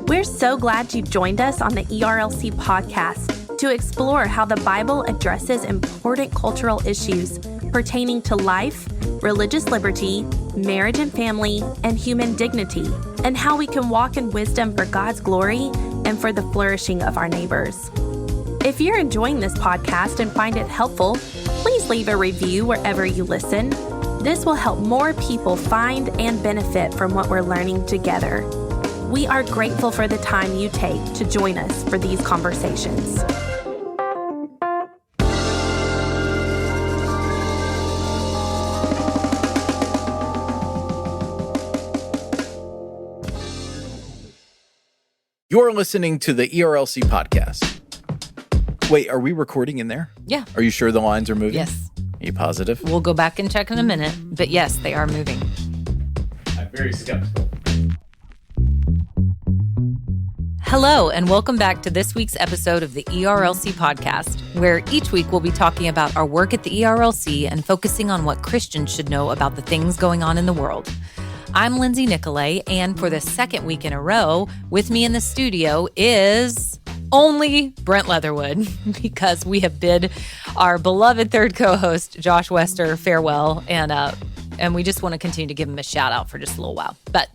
We're so glad you've joined us on the ERLC podcast to explore how the Bible addresses important cultural issues pertaining to life, religious liberty, marriage and family, and human dignity, and how we can walk in wisdom for God's glory and for the flourishing of our neighbors. If you're enjoying this podcast and find it helpful, please leave a review wherever you listen. This will help more people find and benefit from what we're learning together. We are grateful for the time you take to join us for these conversations. You're listening to the ERLC podcast. Wait, are we recording in there? Yeah. Are you sure the lines are moving? Yes. Are you positive? We'll go back and check in a minute, but yes, they are moving. I'm very skeptical. Hello, and welcome back to this week's episode of the ERLC podcast, where each week we'll be talking about our work at the ERLC and focusing on what Christians should know about the things going on in the world. I'm Lindsay Nicolay, and for the second week in a row, with me in the studio is only Brent Leatherwood, because we have bid our beloved third co-host, Josh Wester, farewell, and we just want to continue to give him a shout out for just a little while. But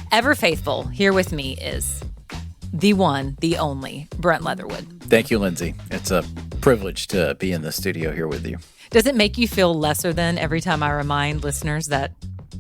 ever faithful, here with me is the one, the only, Brent Leatherwood. Thank you, Lindsay. It's a privilege to be in the studio here with you. Does it make you feel lesser than every time I remind listeners that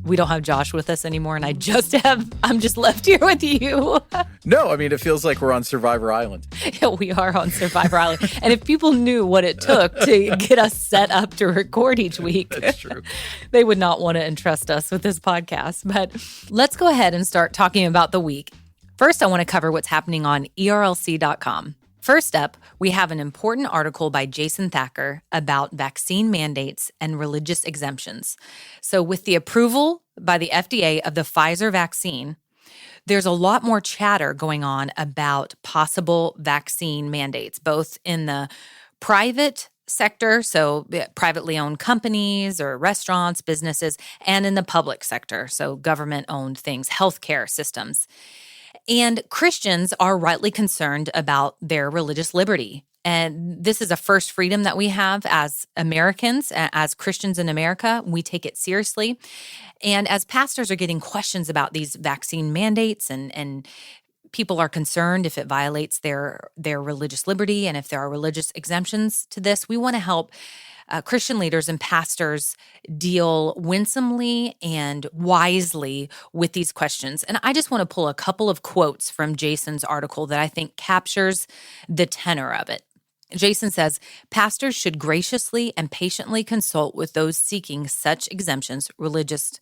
we don't have Josh with us anymore and I'm just left here with you? No, I mean, it feels like we're on Survivor Island. Yeah, we are on Survivor Island. And if people knew what it took to get us set up to record each week, That's true. They would not want to entrust us with this podcast. But let's go ahead and start talking about the week. First, I want to cover what's happening on ERLC.com. First up, we have an important article by Jason Thacker about vaccine mandates and religious exemptions. So with the approval by the FDA of the Pfizer vaccine, there's a lot more chatter going on about possible vaccine mandates, both in the private sector, so privately owned companies or restaurants, businesses, and in the public sector, so government-owned things, healthcare systems. And Christians are rightly concerned about their religious liberty. And this is a first freedom that we have as Americans, as Christians in America. We take it seriously. And as pastors are getting questions about these vaccine mandates and people are concerned if it violates their religious liberty and if there are religious exemptions to this, we want to help Christian leaders and pastors deal winsomely and wisely with these questions. And I just want to pull a couple of quotes from Jason's article that I think captures the tenor of it. Jason says, pastors should graciously and patiently consult with those seeking such exemptions, religious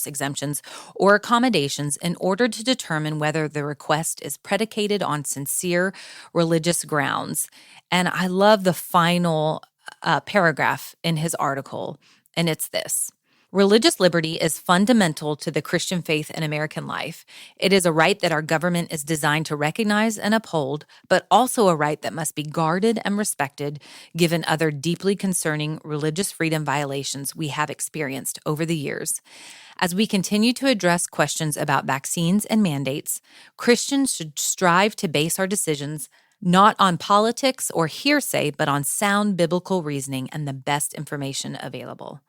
exemptions, or accommodations in order to determine whether the request is predicated on sincere religious grounds. And I love the final paragraph in his article, and it's this. Religious liberty is fundamental to the Christian faith and American life. It is a right that our government is designed to recognize and uphold, but also a right that must be guarded and respected given other deeply concerning religious freedom violations we have experienced over the years. As we continue to address questions about vaccines and mandates, Christians should strive to base our decisions not on politics or hearsay, but on sound biblical reasoning and the best information available.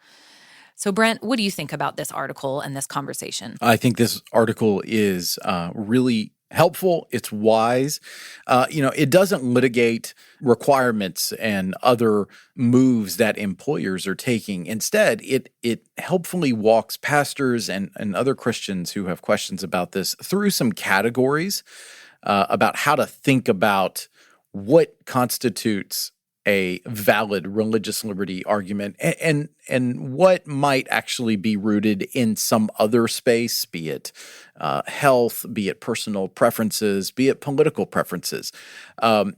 So, Brent, what do you think about this article and this conversation? I think this article is really helpful. It's wise. It doesn't litigate requirements and other moves that employers are taking. Instead, it helpfully walks pastors and other Christians who have questions about this through some categories about how to think about what constitutes a valid religious liberty argument and what might actually be rooted in some other space, be it health, be it personal preferences, be it political preferences.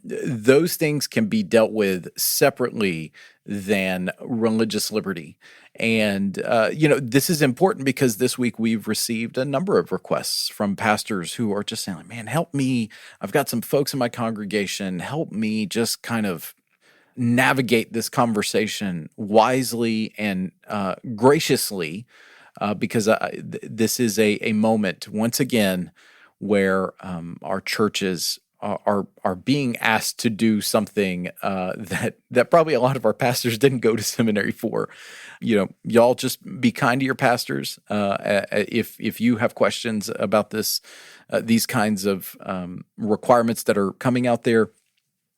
Those things can be dealt with separately than religious liberty. And, this is important because this week we've received a number of requests from pastors who are just saying, man, help me. I've got some folks in my congregation. Help me just kind of navigate this conversation wisely and graciously because this is a moment once again where our churches are being asked to do something that probably a lot of our pastors didn't go to seminary for. Y'all just be kind to your pastors. If you have questions about these kinds of requirements that are coming out there,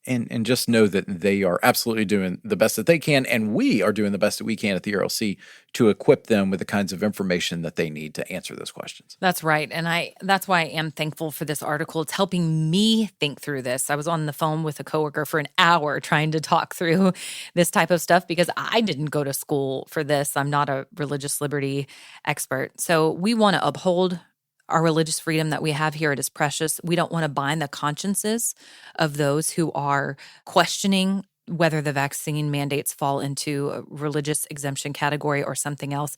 and just know that they are absolutely doing the best that they can, and we are doing the best that we can at the ERLC to equip them with the kinds of information that they need to answer those questions. That's right. And that's why I am thankful for this article. It's helping me think through this. I was on the phone with a coworker for an hour trying to talk through this type of stuff because I didn't go to school for this. I'm not a religious liberty expert. So we want to uphold our religious freedom that we have here. It is precious. We don't want to bind the consciences of those who are questioning whether the vaccine mandates fall into a religious exemption category or something else.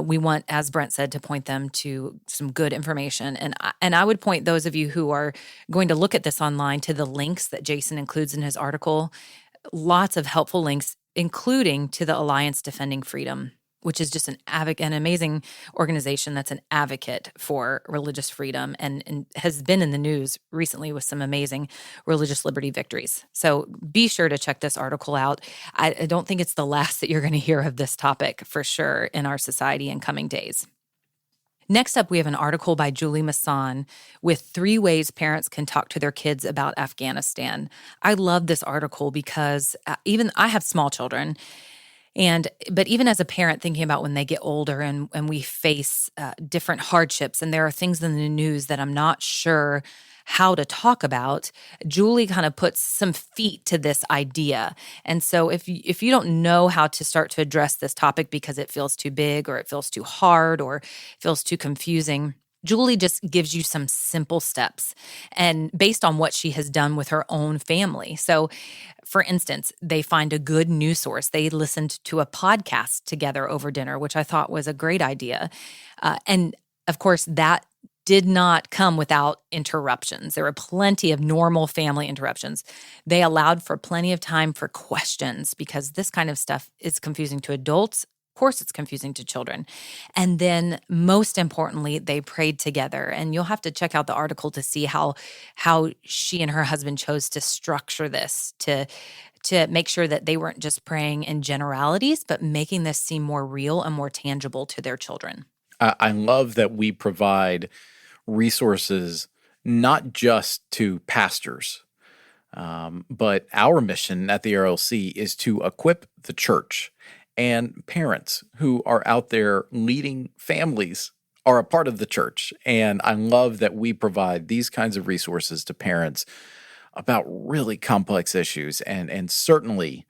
We want, as Brent said, to point them to some good information. And I would point those of you who are going to look at this online to the links that Jason includes in his article. Lots of helpful links, including to the Alliance Defending Freedom, which is just an amazing organization that's an advocate for religious freedom and has been in the news recently with some amazing religious liberty victories. So be sure to check this article out. I don't think it's the last that you're going to hear of this topic for sure in our society in coming days. Next up, we have an article by Julie Masson with 3 ways parents can talk to their kids about Afghanistan. I love this article because even I have small children, but even as a parent, thinking about when they get older and we face different hardships, and there are things in the news that I'm not sure how to talk about, Julie kind of puts some feet to this idea. And so if you don't know how to start to address this topic because it feels too big or it feels too hard or feels too confusing, Julie just gives you some simple steps and based on what she has done with her own family. So, for instance, they find a good news source. They listened to a podcast together over dinner, which I thought was a great idea. And of course, that did not come without interruptions. There were plenty of normal family interruptions. They allowed for plenty of time for questions because this kind of stuff is confusing to adults. Of course, it's confusing to children. And then most importantly, they prayed together. And you'll have to check out the article to see how she and her husband chose to structure this to make sure that they weren't just praying in generalities, but making this seem more real and more tangible to their children. I love that we provide resources not just to pastors, but our mission at the ERLC is to equip the church. And parents who are out there leading families are a part of the church. And I love that we provide these kinds of resources to parents about really complex issues. And certainly,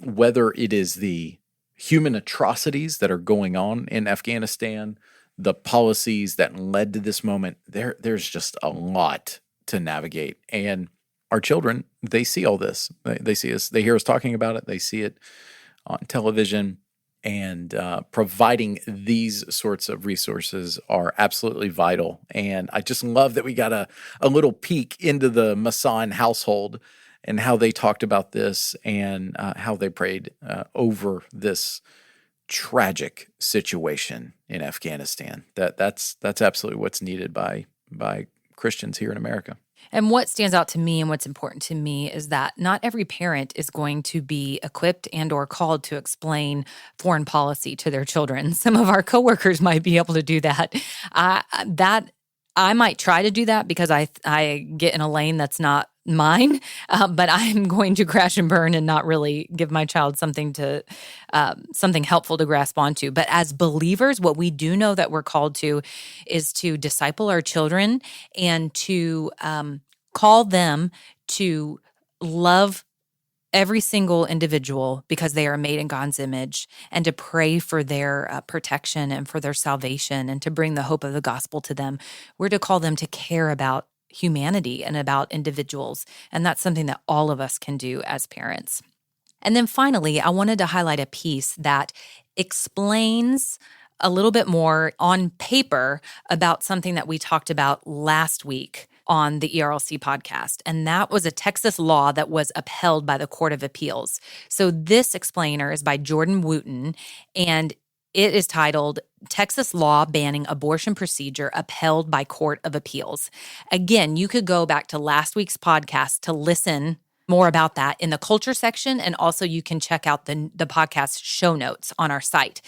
whether it is the human atrocities that are going on in Afghanistan, the policies that led to this moment, there's just a lot to navigate. And our children, they see all this. They see us, they hear us talking about it, they see it on television, and providing these sorts of resources are absolutely vital. And I just love that we got a little peek into the Masson household and how they talked about this and how they prayed over this tragic situation in Afghanistan. That's absolutely what's needed by Christians here in America. And what stands out to me and what's important to me is that not every parent is going to be equipped and or called to explain foreign policy to their children. Some of our coworkers might be able to do that. I might try to do that because I get in a lane that's not mine, but I'm going to crash and burn and not really give my child something helpful to grasp onto. But as believers, what we do know that we're called to is to disciple our children and to call them to love every single individual because they are made in God's image, and to pray for their protection and for their salvation and to bring the hope of the gospel to them. We're to call them to care about humanity and about individuals. And that's something that all of us can do as parents. And then finally, I wanted to highlight a piece that explains a little bit more on paper about something that we talked about last week on the ERLC podcast. And that was a Texas law that was upheld by the Court of Appeals. So this explainer is by Jordan Wootten, and it is titled Texas Law Banning Abortion Procedure Upheld by Court of Appeals. Again, you could go back to last week's podcast to listen more about that in the culture section, and also you can check out the podcast show notes on our site.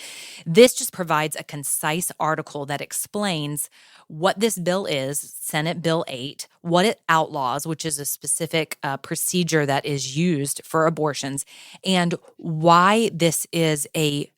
This just provides a concise article that explains what this bill is, Senate Bill 8, what it outlaws, which is a specific procedure that is used for abortions, and why this is a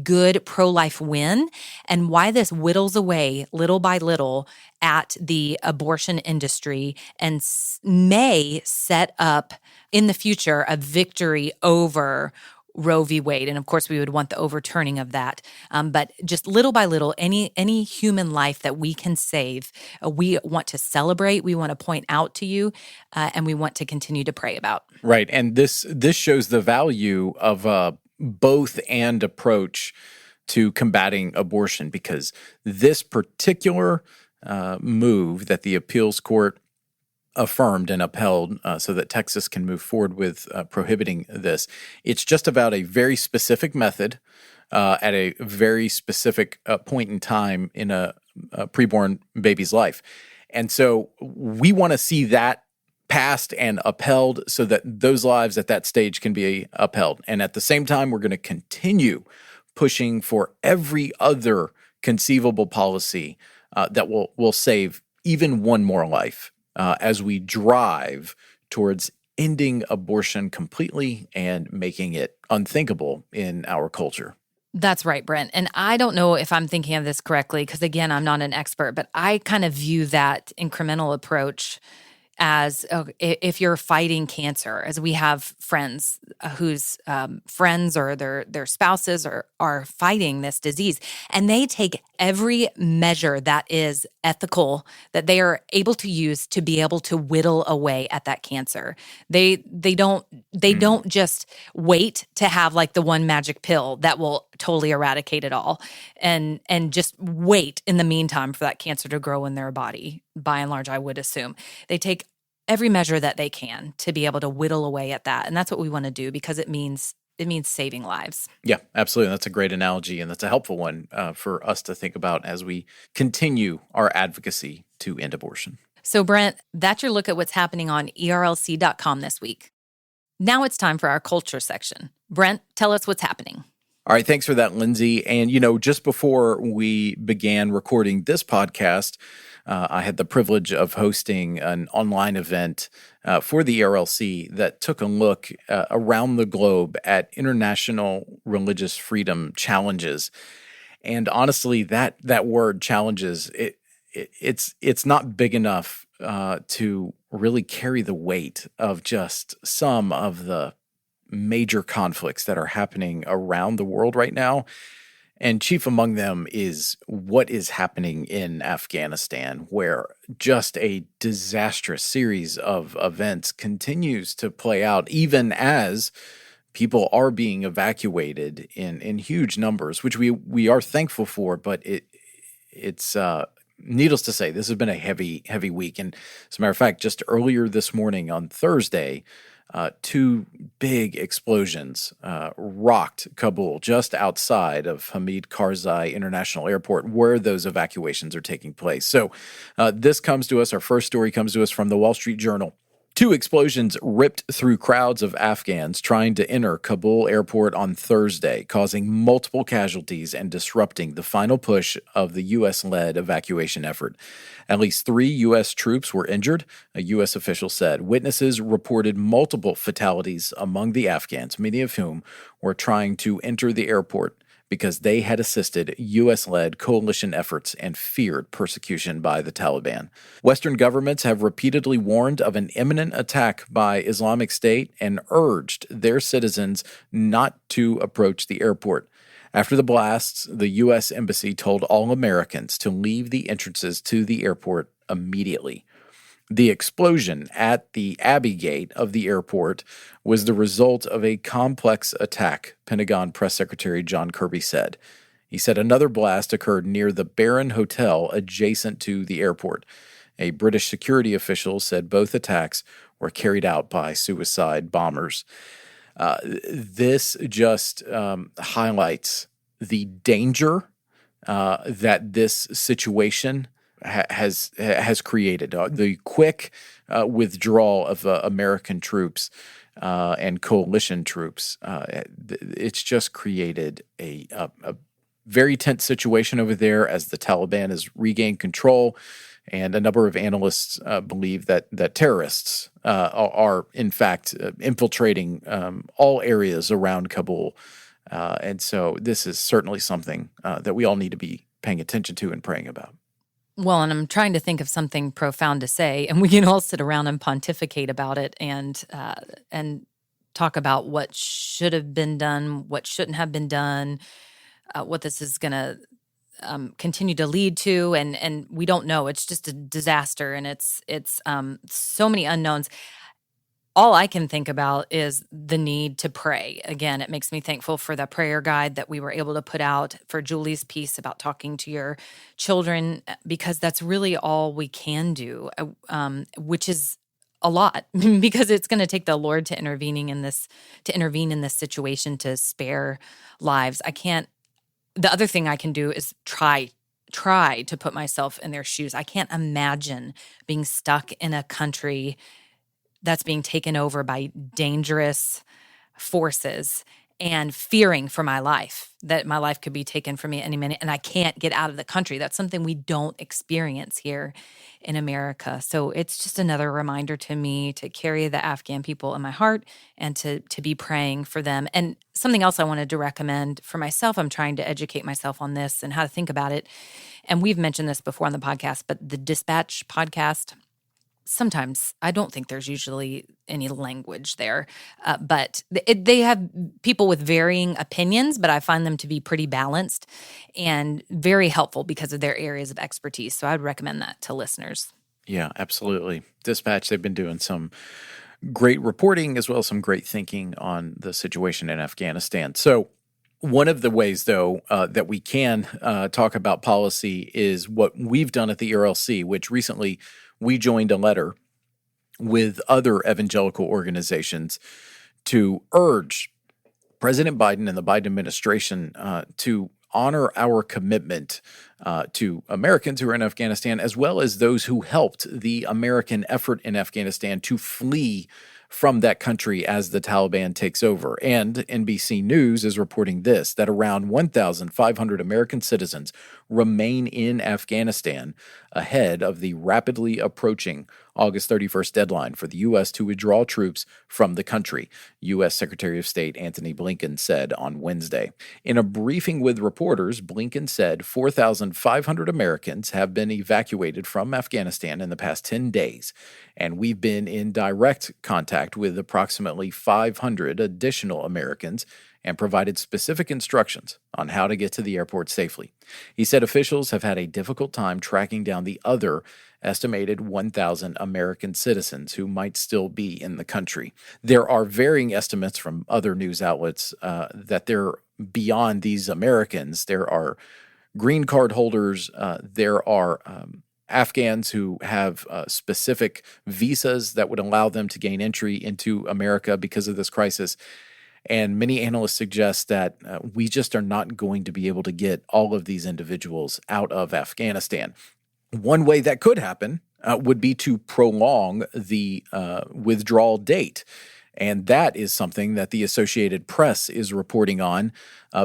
good pro-life win, and why this whittles away little by little at the abortion industry and may set up in the future a victory over Roe v. Wade. And of course, we would want the overturning of that. But just little by little, any human life that we can save, we want to celebrate, we want to point out to you, and we want to continue to pray about. Right. And this shows the value of both and approach to combating abortion, because this particular move that the appeals court affirmed and upheld so that Texas can move forward with prohibiting this, it's just about a very specific method at a very specific point in time in a preborn baby's life. And so we want to see that passed and upheld so that those lives at that stage can be upheld. And at the same time, we're going to continue pushing for every other conceivable policy that will save even one more life as we drive towards ending abortion completely and making it unthinkable in our culture. That's right, Brent. And I don't know if I'm thinking of this correctly, because again, I'm not an expert, but I kind of view that incremental approach as if you're fighting cancer, as we have friends whose friends or their spouses are fighting this disease, and they take every measure that is ethical that they are able to use to be able to whittle away at that cancer. They don't just wait to have like the one magic pill that will totally eradicate it all, and just wait in the meantime for that cancer to grow in their body. By and large, I would assume they take every measure that they can to be able to whittle away at that. And that's what we want to do, because it means saving lives. Yeah, absolutely. That's a great analogy, and that's a helpful one for us to think about as we continue our advocacy to end abortion. So, Brent, that's your look at what's happening on ERLC.com this week. Now it's time for our culture section. Brent, tell us what's happening. All right, thanks for that, Lindsay. And, just before we began recording this podcast, I had the privilege of hosting an online event for the ERLC that took a look around the globe at international religious freedom challenges. And honestly, that word challenges, it's not big enough to really carry the weight of just some of the major conflicts that are happening around the world right now. And chief among them is what is happening in Afghanistan, where just a disastrous series of events continues to play out, even as people are being evacuated in huge numbers, which we are thankful for. But it's needless to say, this has been a heavy week. And as a matter of fact, just earlier this morning on Thursday, two big explosions rocked Kabul, just outside of Hamid Karzai International Airport, where those evacuations are taking place. So this comes to us, our first story comes to us from the Wall Street Journal. Two explosions ripped through crowds of Afghans trying to enter Kabul airport on Thursday, causing multiple casualties and disrupting the final push of the U.S.-led evacuation effort. At least 3 U.S. troops were injured, a U.S. official said. Witnesses reported multiple fatalities among the Afghans, many of whom were trying to enter the airport because they had assisted U.S.-led coalition efforts and feared persecution by the Taliban. Western governments have repeatedly warned of an imminent attack by Islamic State and urged their citizens not to approach the airport. After the blasts, the U.S. Embassy told all Americans to leave the entrances to the airport immediately. The explosion at the Abbey Gate of the airport was the result of a complex attack, Pentagon Press Secretary John Kirby said. He said another blast occurred near the Baron Hotel adjacent to the airport. A British security official said both attacks were carried out by suicide bombers. This just highlights the danger that this situation has created. The quick withdrawal of American troops and coalition troops, it's just created a very tense situation over there as the Taliban has regained control. And a number of analysts believe that terrorists are in fact infiltrating all areas around Kabul. And so this is certainly something that we all need to be paying attention to and praying about. Well, and I'm trying to think of something profound to say, and we can all sit around and pontificate about it and talk about what should have been done, what shouldn't have been done, what this is going to continue to lead to, and we don't know. It's just a disaster, and it's so many unknowns. All I can think about is the need to pray. Again, it makes me thankful for the prayer guide that we were able to put out, for Julie's piece about talking to your children, because that's really all we can do, which is a lot, because it's going to take the Lord to intervene in this situation to spare lives. The other thing I can do is try to put myself in their shoes. I can't imagine being stuck in a country that's being taken over by dangerous forces and fearing for my life, that my life could be taken from me any minute, and I can't get out of the country. That's something we don't experience here in America. So it's just another reminder to me to carry the Afghan people in my heart and to be praying for them. And something else I wanted to recommend for myself, I'm trying to educate myself on this and how to think about it. And we've mentioned this before on the podcast, but the Dispatch podcast, sometimes I don't think there's usually any language there, but they have people with varying opinions, but I find them to be pretty balanced and very helpful because of their areas of expertise. So I'd recommend that to listeners. Yeah, absolutely. Dispatch, they've been doing some great reporting as well as some great thinking on the situation in Afghanistan. So one of the ways, though, that we can talk about policy is what we've done at the ERLC, which recently we joined a letter with other evangelical organizations to urge President Biden and the Biden administration to honor our commitment to Americans who are in Afghanistan, as well as those who helped the American effort in Afghanistan to flee from that country as the Taliban takes over. And NBC News is reporting this, that around 1,500 American citizens remain in Afghanistan ahead of the rapidly approaching August 31st deadline for the U.S. to withdraw troops from the country, U.S. Secretary of State Antony Blinken said on Wednesday. In a briefing with reporters, Blinken said 4,500 Americans have been evacuated from Afghanistan in the past 10 days, and we've been in direct contact with approximately 500 additional Americans and provided specific instructions on how to get to the airport safely. He said officials have had a difficult time tracking down the other estimated 1,000 American citizens who might still be in the country. There are varying estimates from other news outlets that they're beyond these Americans. There are green card holders. There are Afghans who have specific visas that would allow them to gain entry into America because of this crisis. And many analysts suggest that we just are not going to be able to get all of these individuals out of Afghanistan. One way that could happen would be to prolong the withdrawal date. And that is something that the Associated Press is reporting on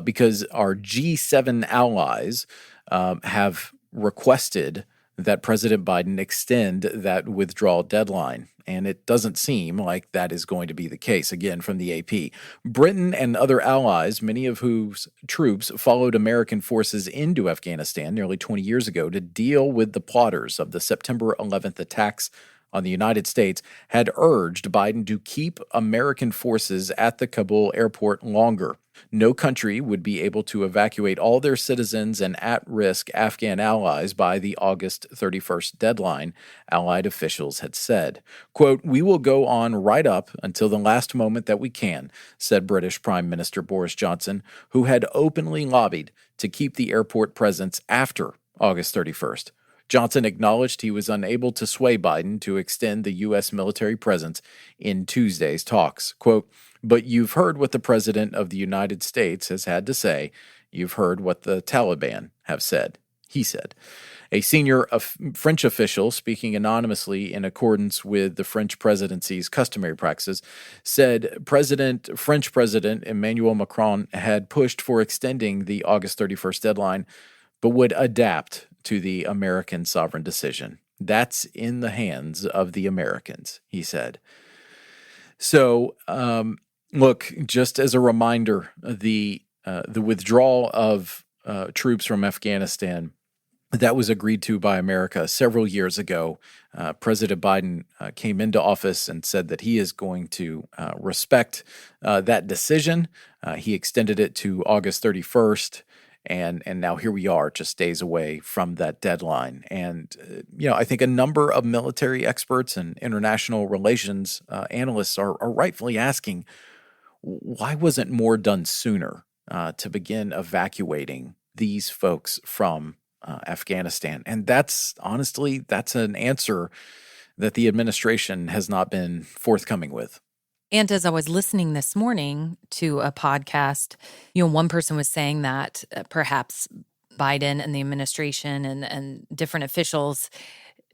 because our G7 allies have requested that President Biden extend that withdrawal deadline. And it doesn't seem like that is going to be the case, again, from the AP. Britain and other allies, many of whose troops followed American forces into Afghanistan nearly 20 years ago to deal with the plotters of the September 11th attacks on the United States, had urged Biden to keep American forces at the Kabul airport longer. No country would be able to evacuate all their citizens and at-risk Afghan allies by the August 31st deadline, Allied officials had said. Quote, "We will go on right up until the last moment that we can," said British Prime Minister Boris Johnson, who had openly lobbied to keep the airport presence after August 31st. Johnson acknowledged he was unable to sway Biden to extend the U.S. military presence in Tuesday's talks. Quote, "But you've heard what the President of the United States has had to say. you've heard what the Taliban have said. He said. A senior French official, speaking anonymously in accordance with the French presidency's customary practices, said French President Emmanuel Macron had pushed for extending the August 31st deadline, but would adapt to the American sovereign decision. That's in the hands of the Americans, he said. So, look, just as a reminder, the withdrawal of troops from Afghanistan that was agreed to by America several years ago. President Biden came into office and said that he is going to respect that decision. He extended it to August 31st, and now here we are, just days away from that deadline. And I think a number of military experts and international relations analysts are rightfully asking, why wasn't more done sooner to begin evacuating these folks from Afghanistan? And that's an answer that the administration has not been forthcoming with. And as I was listening this morning to a podcast, one person was saying that perhaps Biden and the administration and different officials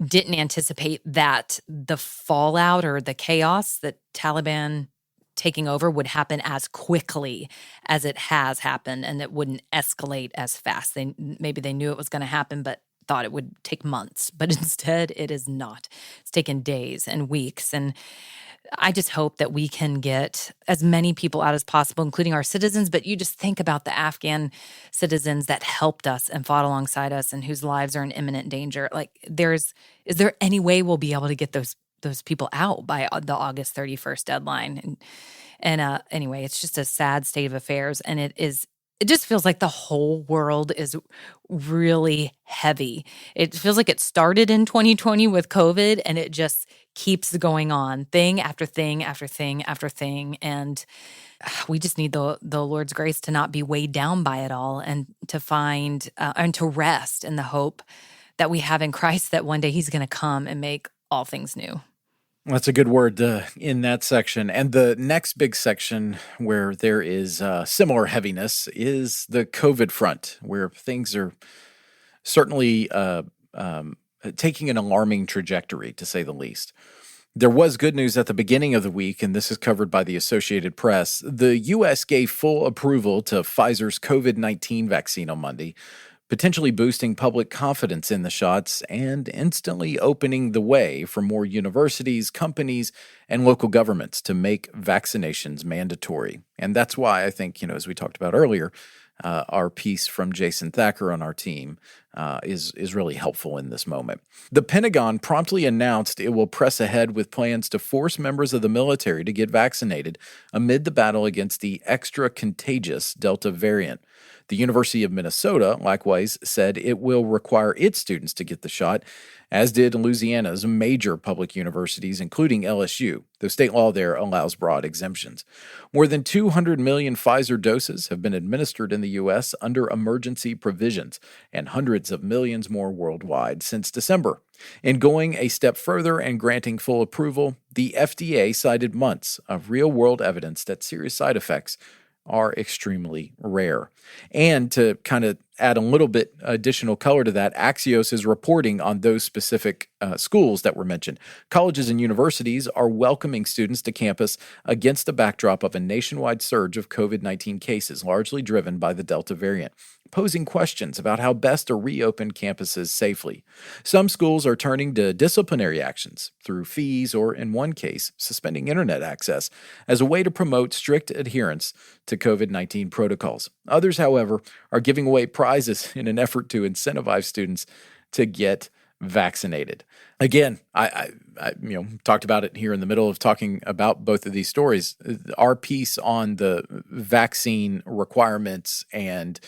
didn't anticipate that the fallout or the chaos that Taliban taking over would happen as quickly as it has happened, and it wouldn't escalate as fast. Maybe they knew it was going to happen, but thought it would take months. But instead, it is not. It's taken days and weeks. And I just hope that we can get as many people out as possible, including our citizens. But you just think about the Afghan citizens that helped us and fought alongside us and whose lives are in imminent danger. Is there any way we'll be able to get those people out by the August 31st deadline? And anyway, it's just a sad state of affairs. And it just feels like the whole world is really heavy. It feels like it started in 2020 with COVID, and it just keeps going on, thing after thing after thing after thing. And we just need the Lord's grace to not be weighed down by it all, and to find and to rest in the hope that we have in Christ, that one day He's going to come and make all things new. That's a good word in that section. And the next big section where there is similar heaviness is the COVID front, where things are certainly taking an alarming trajectory, to say the least. There was good news at the beginning of the week, and this is covered by the Associated Press. The U.S. gave full approval to Pfizer's COVID-19 vaccine on Monday, potentially boosting public confidence in the shots and instantly opening the way for more universities, companies, and local governments to make vaccinations mandatory. And that's why I think, as we talked about earlier, our piece from Jason Thacker on our team is really helpful in this moment. The Pentagon promptly announced it will press ahead with plans to force members of the military to get vaccinated amid the battle against the extra contagious Delta variant. The University of Minnesota, likewise, said it will require its students to get the shot, as did Louisiana's major public universities, including LSU, though state law there allows broad exemptions. More than 200 million Pfizer doses have been administered in the U.S. under emergency provisions, and hundreds of millions more worldwide since December. In going a step further and granting full approval, the FDA cited months of real-world evidence that serious side effects are extremely rare. And to kind of add a little bit additional color to that, Axios is reporting on those specific schools that were mentioned. Colleges and universities are welcoming students to campus against the backdrop of a nationwide surge of COVID-19 cases, largely driven by the Delta variant, posing questions about how best to reopen campuses safely. Some schools are turning to disciplinary actions through fees or, in one case, suspending internet access as a way to promote strict adherence to COVID-19 protocols. Others, however, are giving away prizes in an effort to incentivize students to get vaccinated. Again, I talked about it here in the middle of talking about both of these stories. Our piece on the vaccine requirements and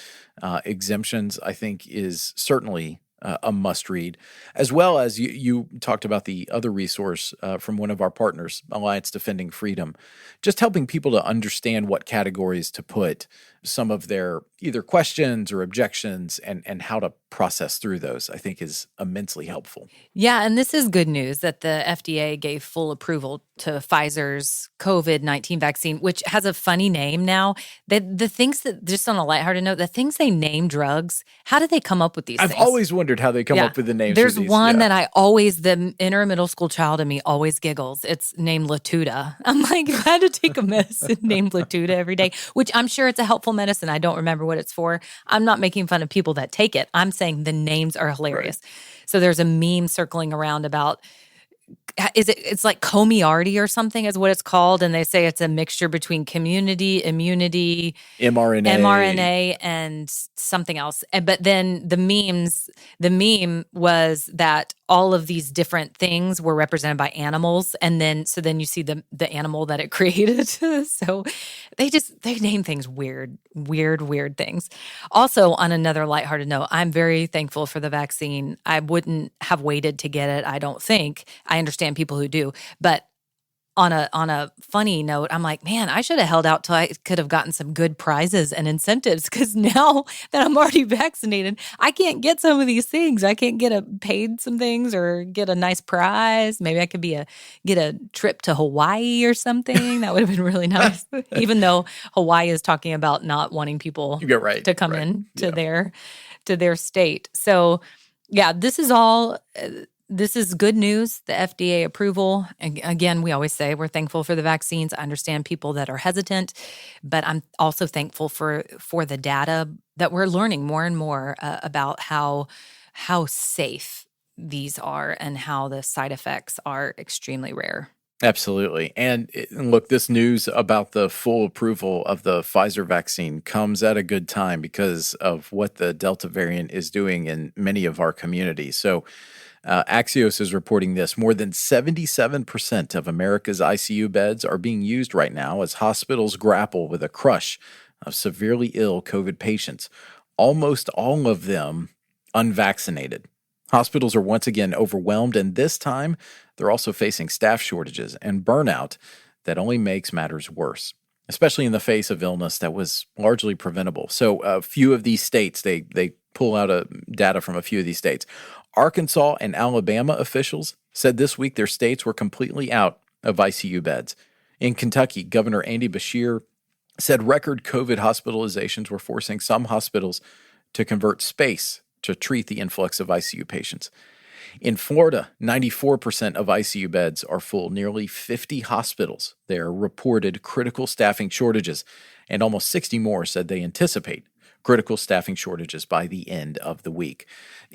exemptions, I think, is certainly a must read, as well as you talked about the other resource from one of our partners, Alliance Defending Freedom, just helping people to understand what categories to put some of their either questions or objections and how to process through those, I think is immensely helpful. Yeah, and this is good news that the FDA gave full approval to Pfizer's COVID-19 vaccine, which has a funny name now. The things that, just on a lighthearted note, the things they name drugs, how did they come up with these I've things? always wondered how they come up with the names There's of these. one that the inner middle school child in me always giggles. It's named Latuda. I'm like, if I had to take a medicine named Latuda every day, which I'm sure it's a helpful medicine. I don't remember what it's for. I'm not making fun of people that take it. I'm saying the names are hilarious. Right. So there's a meme circling around about, it's like Comirnaty or something is what it's called. And they say it's a mixture between community, immunity, mRNA, and something else. But then the meme was that all of these different things were represented by animals. And then you see the animal that it created. So they name things weird things. Also, on another lighthearted note, I'm very thankful for the vaccine. I wouldn't have waited to get it, I don't think. I understand people who do, but on a funny note, I'm like, man, I should have held out till I could have gotten some good prizes and incentives, because now that I'm already vaccinated, I can't get some of these things. I can't get paid some things or get a nice prize. Maybe I could get a trip to Hawaii or something. That would have been really nice. Even though Hawaii is talking about not wanting people to come in to their state. So yeah, this is all. This is good news, the FDA approval. And again, we always say we're thankful for the vaccines. I understand people that are hesitant, but I'm also thankful for the data that we're learning more and more about how safe these are and how the side effects are extremely rare. Absolutely. And look, this news about the full approval of the Pfizer vaccine comes at a good time because of what the Delta variant is doing in many of our communities. So Axios is reporting this. More than 77% of America's ICU beds are being used right now as hospitals grapple with a crush of severely ill COVID patients, almost all of them unvaccinated. Hospitals are once again overwhelmed, and this time they're also facing staff shortages and burnout that only makes matters worse, especially in the face of illness that was largely preventable. So a few of these states, they pull out data from a few of these states. Arkansas and Alabama officials said this week their states were completely out of ICU beds. In Kentucky, Governor Andy Beshear said record COVID hospitalizations were forcing some hospitals to convert space to treat the influx of ICU patients. In Florida, 94% of ICU beds are full. Nearly 50 hospitals there reported critical staffing shortages, and almost 60 more said they anticipate critical staffing shortages by the end of the week.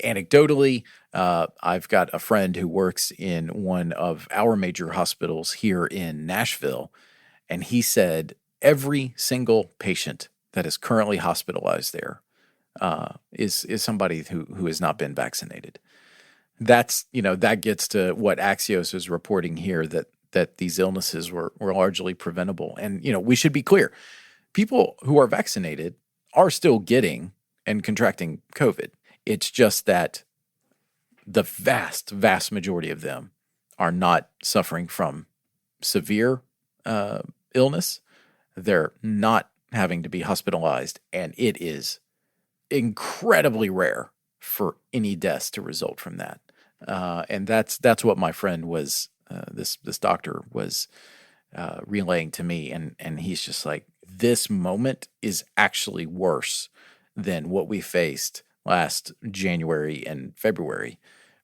Anecdotally, I've got a friend who works in one of our major hospitals here in Nashville, and he said every single patient that is currently hospitalized there is somebody who has not been vaccinated. That gets to what Axios is reporting here, that these illnesses were largely preventable. And, we should be clear. People who are vaccinated are still getting and contracting COVID. It's just that the vast, vast majority of them are not suffering from severe illness. They're not having to be hospitalized, and it is incredibly rare for any deaths to result from that. And that's what my friend was, this doctor was relaying to me. And he's just like, this moment is actually worse than what we faced last January and February,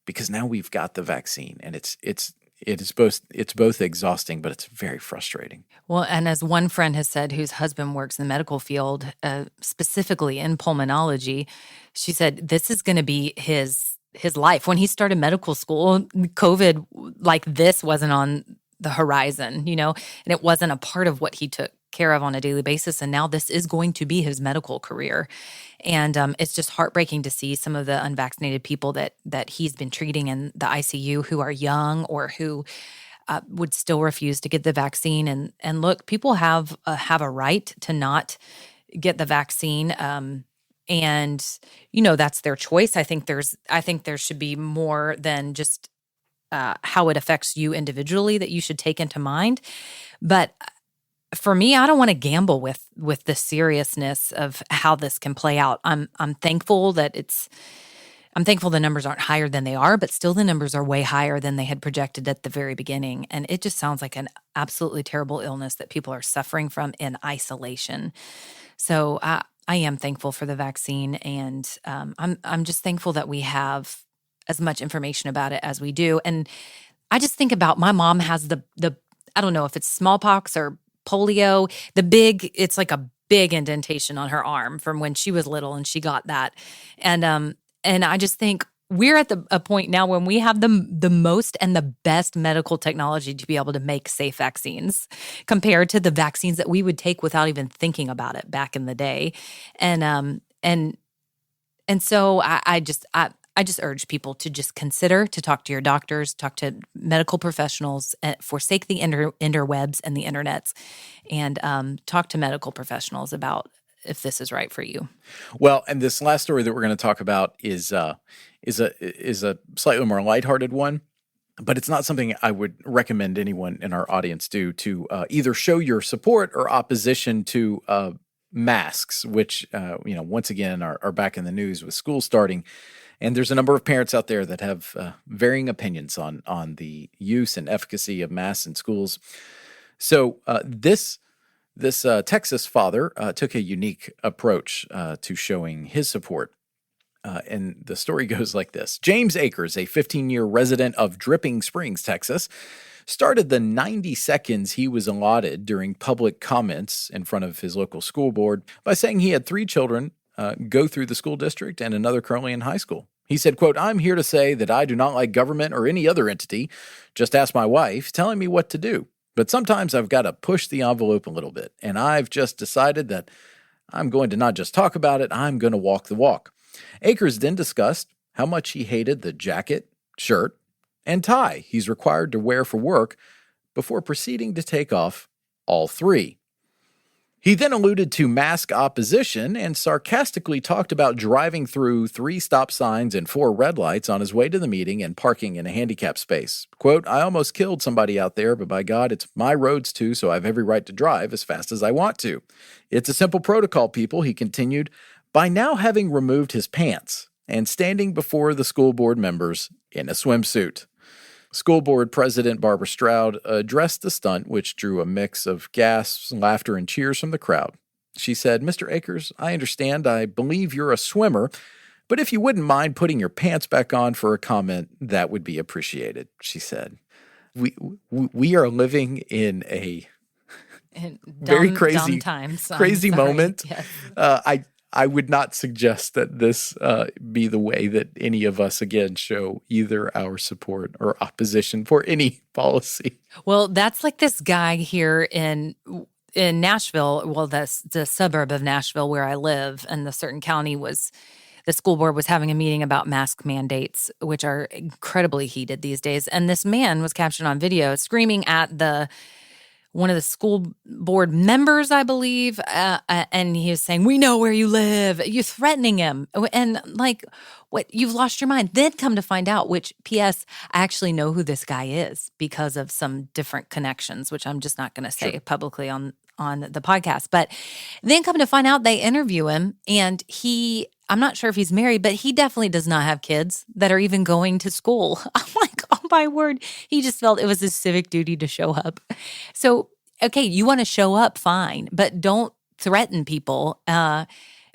because now we've got the vaccine, and it's both exhausting, but it's very frustrating. Well, and as one friend has said, whose husband works in the medical field, specifically in pulmonology, she said this is going to be his life. When he started medical school, COVID like this wasn't on the horizon, and it wasn't a part of what he took care of on a daily basis. And now this is going to be his medical career. And it's just heartbreaking to see some of the unvaccinated people that he's been treating in the ICU who are young or who would still refuse to get the vaccine. And look, people have a right to not get the vaccine. And, that's their choice. I think there should be more than just how it affects you individually that you should take into mind. But for me, I don't want to gamble with the seriousness of how this can play out. I'm thankful I'm thankful the numbers aren't higher than they are, but still the numbers are way higher than they had projected at the very beginning. And it just sounds like an absolutely terrible illness that people are suffering from in isolation. So I am thankful for the vaccine, and I'm just thankful that we have as much information about it as we do. And I just think about my mom has the I don't know if it's smallpox or polio, it's like a big indentation on her arm from when she was little, and she got that. And I just think we're at a point now when we have the most and the best medical technology to be able to make safe vaccines compared to the vaccines that we would take without even thinking about it back in the day. And so I just urge people to just consider to talk to your doctors, talk to medical professionals, forsake the interwebs and the internets, and talk to medical professionals about if this is right for you. Well, and this last story that we're going to talk about is a slightly more lighthearted one, but it's not something I would recommend anyone in our audience do to either show your support or opposition to masks, which once again are back in the news with school starting. And there's a number of parents out there that have varying opinions on the use and efficacy of masks in schools. So this Texas father took a unique approach to showing his support. And the story goes like this. James Akers, a 15-year resident of Dripping Springs, Texas, started the 90 seconds he was allotted during public comments in front of his local school board by saying he had 3 children go through the school district and another currently in high school. He said, quote, "I'm here to say that I do not like government or any other entity. Just ask my wife telling me what to do. But sometimes I've got to push the envelope a little bit, and I've just decided that I'm going to not just talk about it, I'm going to walk the walk." Akers then discussed how much he hated the jacket, shirt, and tie he's required to wear for work before proceeding to take off all 3. He then alluded to mask opposition and sarcastically talked about driving through 3 stop signs and 4 red lights on his way to the meeting and parking in a handicap space. Quote, "I almost killed somebody out there, but by God, it's my roads too, so I have every right to drive as fast as I want to. It's a simple protocol, people," he continued, by now having removed his pants and standing before the school board members in a swimsuit. School board president Barbara Stroud addressed the stunt, which drew a mix of gasps, laughter, and cheers from the crowd. She said, "Mr. Akers, I understand. I believe you're a swimmer, but if you wouldn't mind putting your pants back on for a comment, that would be appreciated," she said. We are living in a very crazy times. Crazy moment. Yes. I would not suggest that this be the way that any of us, again, show either our support or opposition for any policy. Well, that's like this guy here in Nashville. Well, that's the suburb of Nashville where I live, and the certain county the school board was having a meeting about mask mandates, which are incredibly heated these days. And this man was captured on video screaming at one of the school board members, I believe, and he was saying, "We know where you live." You're threatening him. And like, what? You've lost your mind. Then come to find out, which, P.S., I actually know who this guy is because of some different connections, which I'm just not going to say publicly on the podcast. But then come to find out, they interview him, and I'm not sure if he's married, but he definitely does not have kids that are even going to school. I'm like, oh my word. He just felt it was his civic duty to show up. So, okay, you want to show up, fine, but don't threaten people.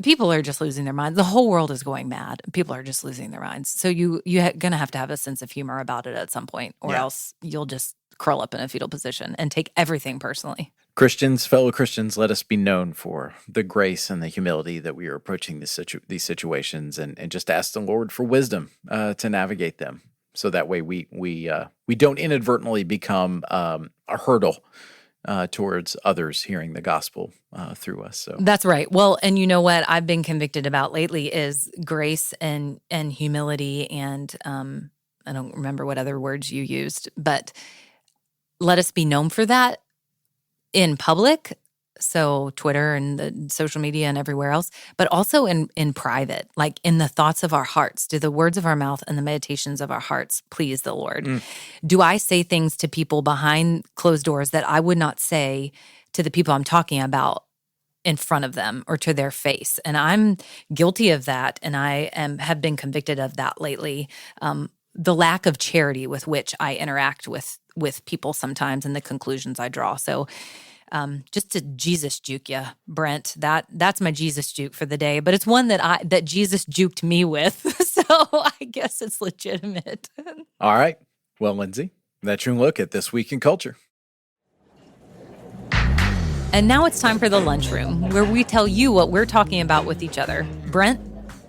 People are just losing their minds. The whole world is going mad. People are just losing their minds. So you're going to have a sense of humor about it at some point, or else you'll just curl up in a fetal position and take everything personally. Christians, fellow Christians, let us be known for the grace and the humility that we are approaching these situations, and just ask the Lord for wisdom to navigate them. So that way we don't inadvertently become a hurdle towards others hearing the gospel through us. So that's right. Well, and you know what I've been convicted about lately is grace and humility, and I don't remember what other words you used, but let us be known for that in public so Twitter and the social media and everywhere else, but also in private, like in the thoughts of our hearts. Do the words of our mouth and the meditations of our hearts please the Lord? Do I say things to people behind closed doors that I would not say to the people I'm talking about in front of them or to their face? And I'm guilty of that, and I have been convicted of that lately. The lack of charity with which I interact with people sometimes and the conclusions I draw. So just to Jesus juke you, Brent, that's my Jesus juke for the day. But it's one that Jesus juked me with. So I guess it's legitimate. All right. Well, Lindsay, that's your look at This Week in Culture. And now it's time for the lunchroom, where we tell you what we're talking about with each other. Brent,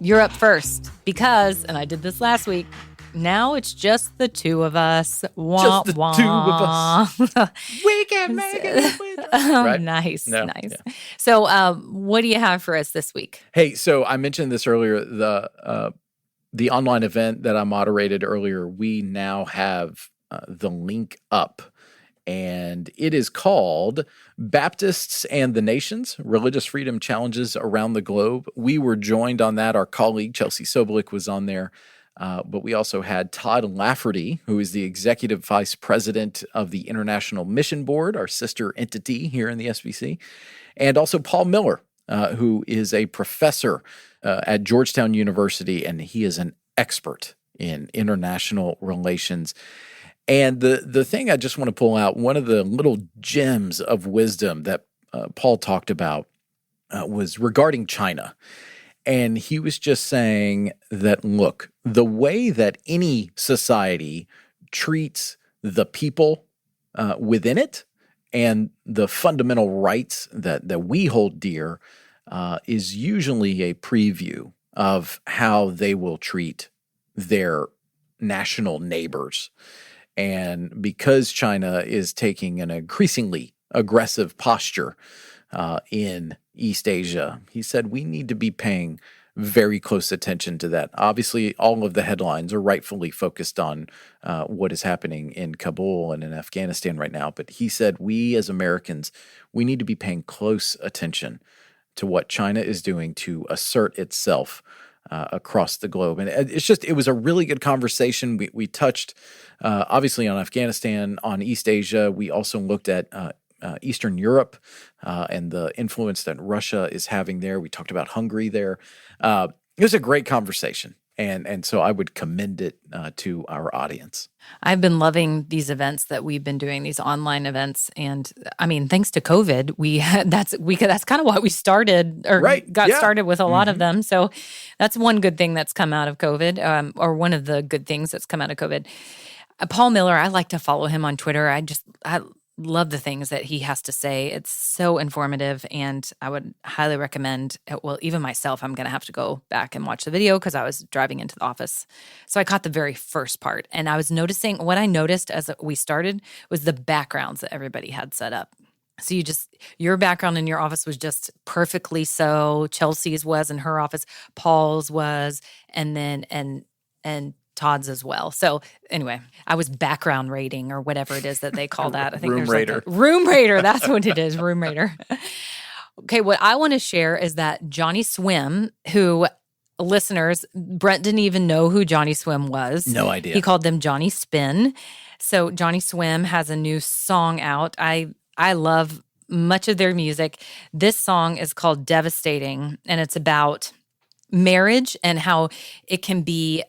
you're up first because, and I did this last week, now it's just the two of us. Wah, Just the wah. two of us. We can make it. Right? Nice, No, nice. yeah. So what do you have for us this week? Hey, so I mentioned this earlier, the online event that I moderated earlier, we now have the link up, and it is called Baptists and the Nations, Religious Freedom Challenges Around the Globe. We were joined on that. Our colleague, Chelsea Sobolik, was on there. But we also had Todd Lafferty, who is the Executive Vice President of the International Mission Board, our sister entity here in the SBC, and also Paul Miller, who is a professor at Georgetown University, and he is an expert in international relations. And the thing I just want to pull out, one of the little gems of wisdom that Paul talked about was regarding China. And he was just saying that, look, the way that any society treats the people within it and the fundamental rights that we hold dear is usually a preview of how they will treat their national neighbors. And because China is taking an increasingly aggressive posture in East Asia, he said we need to be paying very close attention to that. Obviously, all of the headlines are rightfully focused on what is happening in Kabul and in Afghanistan right now. But he said we as Americans, we need to be paying close attention to what China is doing to assert itself across the globe. And it was a really good conversation. We touched obviously on Afghanistan, on East Asia. We also looked at Eastern Europe and the influence that Russia is having there. We talked about Hungary there. It was a great conversation. And so I would commend it to our audience. I've been loving these events that we've been doing, these online events, and I mean, thanks to COVID, that's kind of why we started or got started with a lot of them. So that's one good thing that's come out of COVID, or one of the good things that's come out of COVID. Paul Miller, I like to follow him on Twitter. I love the things that he has to say. It's so informative, and I would highly recommend, well, even myself, I'm going to have to go back and watch the video because I was driving into the office. So I caught the very first part, and I was noticing, what I noticed as we started was the backgrounds that everybody had set up. So your background in your office was just perfectly so. Chelsea's was in her office, Paul's was, and then, and Todd's as well. So anyway, I was background rating or whatever it is that they call that. I think Room Raider. Room Raider. That's what it is. Room Raider. Okay. What I want to share is that Johnny Swim, who listeners, Brent didn't even know who Johnny Swim was. No idea. He called them Johnny Spin. So Johnny Swim has a new song out. I love much of their music. This song is called Devastating, and it's about marriage and how it can be,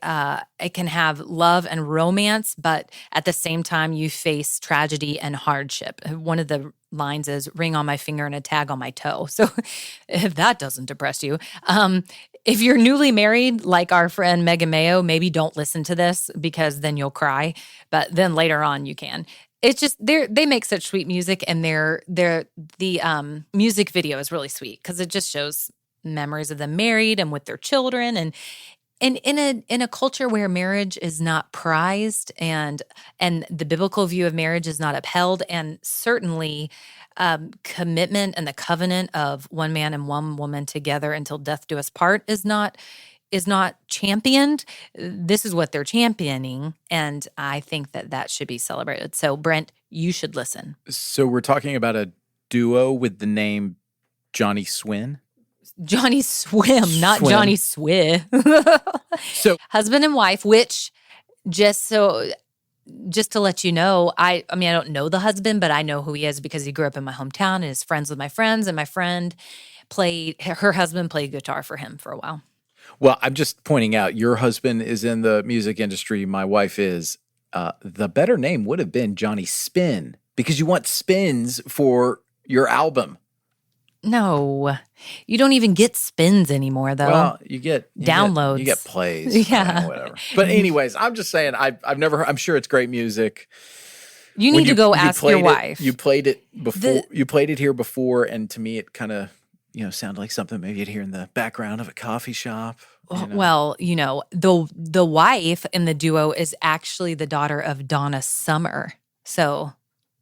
it can have love and romance, but at the same time you face tragedy and hardship. One of the lines is ring on my finger and a tag on my toe. So if that doesn't depress you, if you're newly married, like our friend Megan Mayo, maybe don't listen to this because then you'll cry, but then later on you can. It's just they make such sweet music, and the music video is really sweet because it just shows memories of them married and with their children, and in a culture where marriage is not prized and the biblical view of marriage is not upheld, and certainly commitment and the covenant of one man and one woman together until death do us part is not championed. This is what they're championing, and I think that should be celebrated. So Brent, you should listen. So we're talking about a duo with the name Johnny Swin? Johnny Swim, not Swim. Johnny Swi. So husband and wife, which just to let you know, I mean, I don't know the husband, but I know who he is because he grew up in my hometown and is friends with my friends. And my friend her husband played guitar for him for a while. Well, I'm just pointing out, your husband is in the music industry. My wife is. The better name would have been Johnny Spin because you want spins for your album. No, you don't even get spins anymore, though. Well, you get downloads. You get plays. Yeah. Whatever. But anyways, I'm just saying, I've never heard, I'm sure it's great music. You need to go ask your wife. You played it before. You played it here before, and to me, it kind of, sounded like something maybe you'd hear in the background of a coffee shop. Well, the wife in the duo is actually the daughter of Donna Summer. So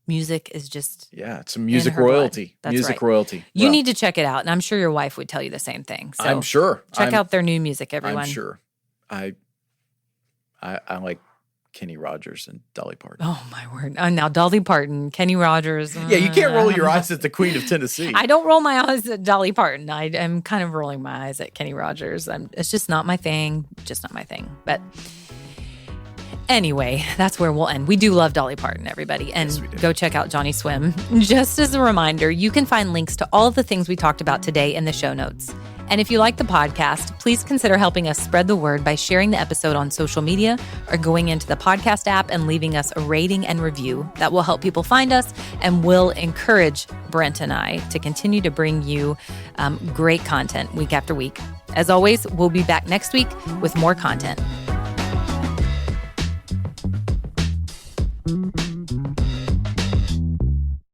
music is just it's a music royalty. That's music right. royalty. You need to check it out, and I'm sure your wife would tell you the same thing. So I'm sure. Check out their new music, everyone. I'm sure. I like Kenny Rogers and Dolly Parton. Oh, my word. Now, Dolly Parton, Kenny Rogers. Yeah, you can't roll your eyes at the Queen of Tennessee. I don't roll my eyes at Dolly Parton. I'm kind of rolling my eyes at Kenny Rogers. It's just not my thing. Just not my thing. But anyway, that's where we'll end. We do love Dolly Parton, everybody. And Yes, we do. Go check out Johnny Swim. Just as a reminder, you can find links to all of the things we talked about today in the show notes. And if you like the podcast, please consider helping us spread the word by sharing the episode on social media or going into the podcast app and leaving us a rating and review. That will help people find us and will encourage Brent and I to continue to bring you great content week after week. As always, we'll be back next week with more content.